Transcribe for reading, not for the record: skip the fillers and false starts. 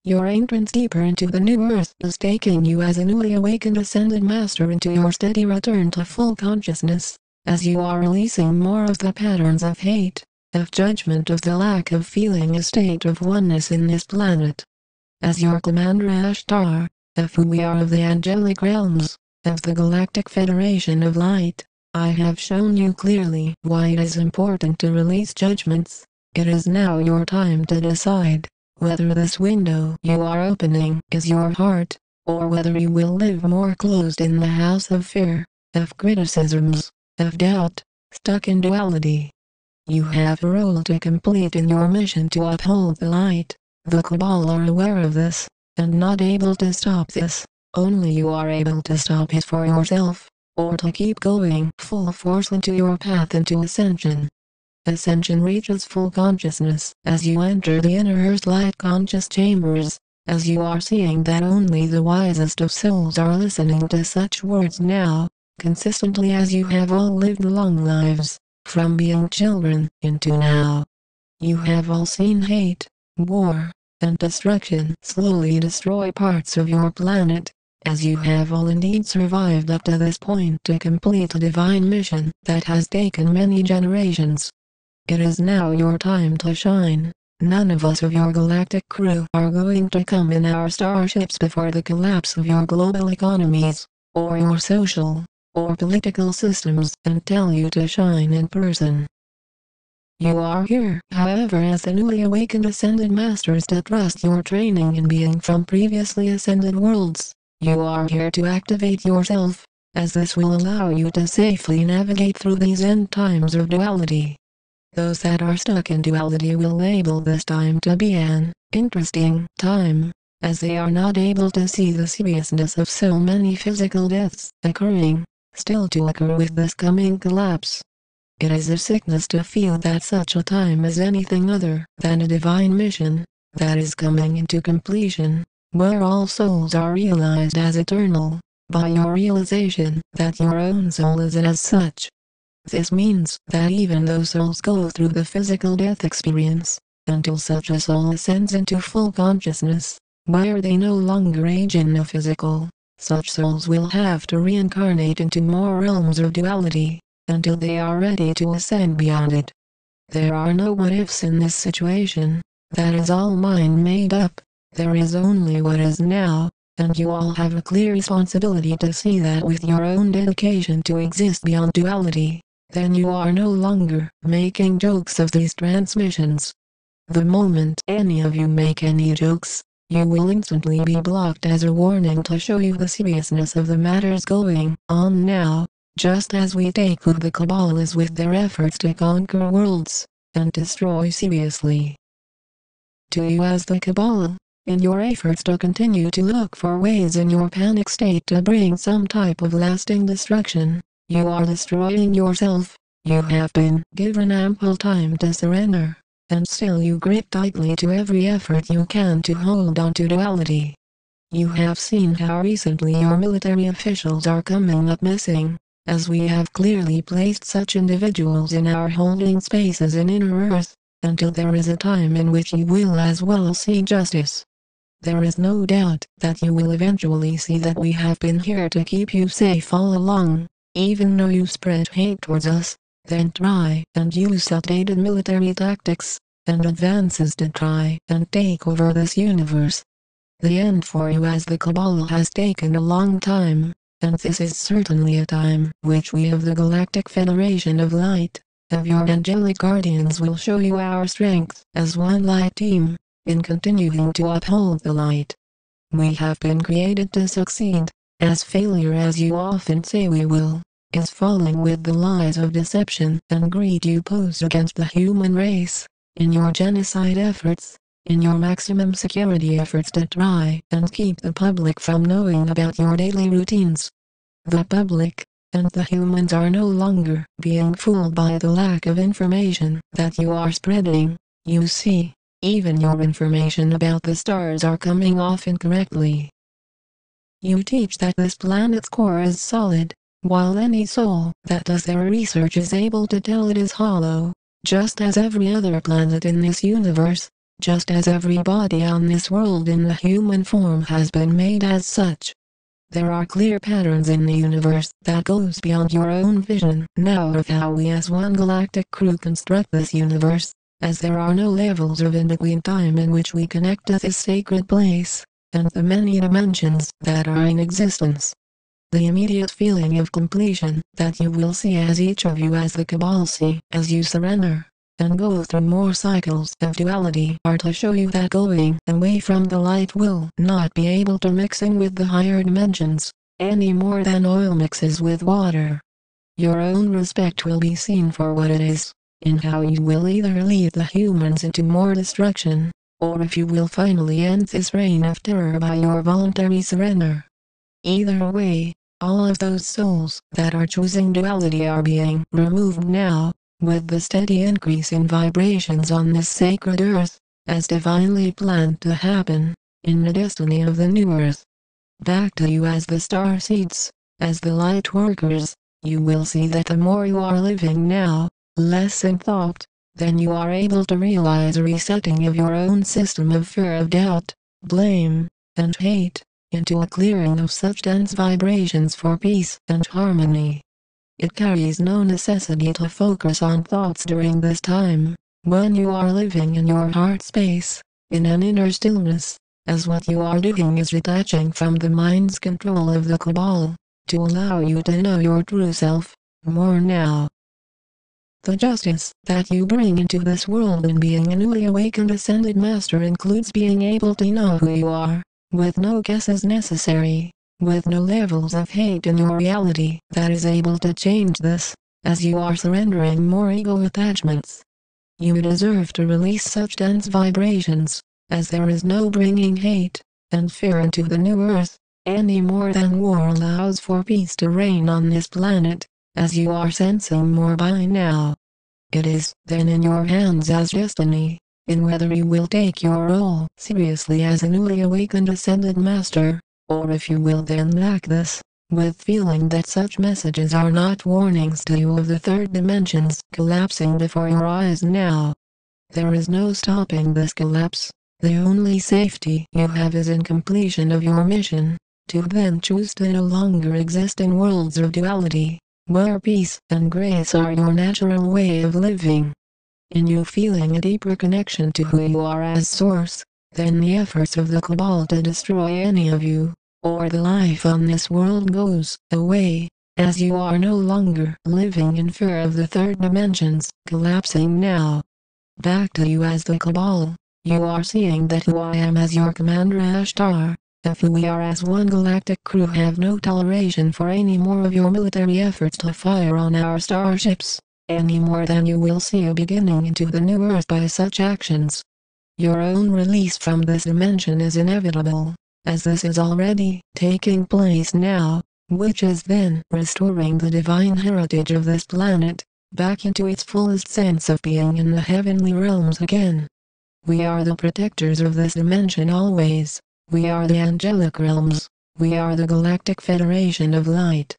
Your entrance deeper into the new earth is taking you as a newly awakened ascended master into your steady return to full consciousness, as you are releasing more of the patterns of hate, of judgment, of the lack of feeling a state of oneness in this planet. As your Commander Ashtar, of who we are of the angelic realms, of the Galactic Federation of Light, I have shown you clearly why it is important to release judgments. It is now your time to decide whether this window you are opening is your heart, or whether you will live more closed in the house of fear, of criticisms, of doubt, stuck in duality. You have a role to complete in your mission to uphold the light. The Cabal are aware of this, and not able to stop this. Only you are able to stop it for yourself, or to keep going full force into your path into Ascension. Ascension reaches full consciousness as you enter the inner earth light conscious chambers, as you are seeing that only the wisest of souls are listening to such words now, consistently as you have all lived long lives, from being children into now. You have all seen hate, war, and destruction slowly destroy parts of your planet, as you have all indeed survived up to this point to complete a divine mission that has taken many generations. It is now your time to shine. None of us of your galactic crew are going to come in our starships before the collapse of your global economies, or your social, or political systems and tell you to shine in person. You are here, however, as the newly awakened ascended masters to trust your training in being from previously ascended worlds. You are here to activate yourself, as this will allow you to safely navigate through these end times of duality. Those that are stuck in duality will label this time to be an interesting time, as they are not able to see the seriousness of so many physical deaths occurring, still to occur with this coming collapse. It is a sickness to feel that such a time is anything other than a divine mission that is coming into completion, where all souls are realized as eternal, by your realization that your own soul is as such. This means that even though souls go through the physical death experience, until such a soul ascends into full consciousness, where they no longer age in the physical, such souls will have to reincarnate into more realms of duality, until they are ready to ascend beyond it. There are no what-ifs in this situation, that is all mind made up. There is only what is now, and you all have a clear responsibility to see that with your own dedication to exist beyond duality. Then you are no longer making jokes of these transmissions. The moment any of you make any jokes, you will instantly be blocked as a warning to show you the seriousness of the matters going on now, just as we take who the Cabal is with their efforts to conquer worlds, and destroy seriously. To you as the Cabal, in your efforts to continue to look for ways in your panic state to bring some type of lasting destruction, you are destroying yourself. You have been given ample time to surrender, and still you grip tightly to every effort you can to hold on to duality. You have seen how recently your military officials are coming up missing, as we have clearly placed such individuals in our holding spaces in inner earth, until there is a time in which you will as well see justice. There is no doubt that you will eventually see that we have been here to keep you safe all along. Even though you spread hate towards us, then try and use outdated military tactics and advances to try and take over this universe. The end for you as the Cabal has taken a long time, and this is certainly a time which we of the Galactic Federation of Light, of your angelic guardians, will show you our strength as one light team, in continuing to uphold the light. We have been created to succeed, as failure, as you often say we will, is falling with the lies of deception and greed you pose against the human race, in your genocide efforts, in your maximum security efforts to try and keep the public from knowing about your daily routines. The public, and the humans are no longer being fooled by the lack of information that you are spreading. You see, even your information about the stars are coming off incorrectly. You teach that this planet's core is solid, while any soul that does their research is able to tell it is hollow, just as every other planet in this universe. just as every body on this world in the human form has been made as such. There are clear patterns in the universe that goes beyond your own vision now of how we as one galactic crew construct this universe, as there are no levels of in-between time in which we connect to this sacred place, and the many dimensions that are in existence. The immediate feeling of completion that you will see as each of you as the Cabal see as you surrender and go through more cycles of duality are to show you that going away from the light will not be able to mixing with the higher dimensions, any more than oil mixes with water. Your own respect will be seen for what it is, in how you will either lead the humans into more destruction, or if you will finally end this reign of terror by your voluntary surrender. Either way, all of those souls that are choosing duality are being removed now, with the steady increase in vibrations on this sacred earth, as divinely planned to happen, in the destiny of the new earth. Back to you as the star seeds, as the light workers, you will see that the more you are living now, less in thought, then you are able to realize a resetting of your own system of fear of doubt, blame, and hate, into a clearing of such dense vibrations for peace and harmony. It carries no necessity to focus on thoughts during this time, when you are living in your heart space, in an inner stillness, as what you are doing is detaching from the mind's control of the Cabal, to allow you to know your true self, more now. The justice that you bring into this world in being a newly awakened ascended master includes being able to know who you are, with no guesses necessary, with no levels of hate in your reality that is able to change this, as you are surrendering more ego attachments. You deserve to release such dense vibrations, as there is no bringing hate and fear into the new earth, any more than war allows for peace to reign on this planet, as you are sensing more by now. It is then in your hands as destiny, in whether you will take your role seriously as a newly awakened ascended master, or if you will then lack this, with feeling that such messages are not warnings to you of the third dimensions collapsing before your eyes now. There is no stopping this collapse. The only safety you have is in completion of your mission, to then choose to no longer exist in worlds of duality, where peace and grace are your natural way of living. In you feeling a deeper connection to who you are as source, than the efforts of the Cabal to destroy any of you, or the life on this world goes away, as you are no longer living in fear of the third dimensions collapsing now. Back to you as the Cabal, you are seeing that who I am as your Commander Ashtar, of who we are as one galactic crew have no toleration for any more of your military efforts to fire on our starships, any more than you will see a beginning into the new earth by such actions. Your own release from this dimension is inevitable, as this is already taking place now, which is then restoring the divine heritage of this planet, back into its fullest sense of being in the heavenly realms again. We are the protectors of this dimension always, we are the angelic realms, we are the Galactic Federation of Light.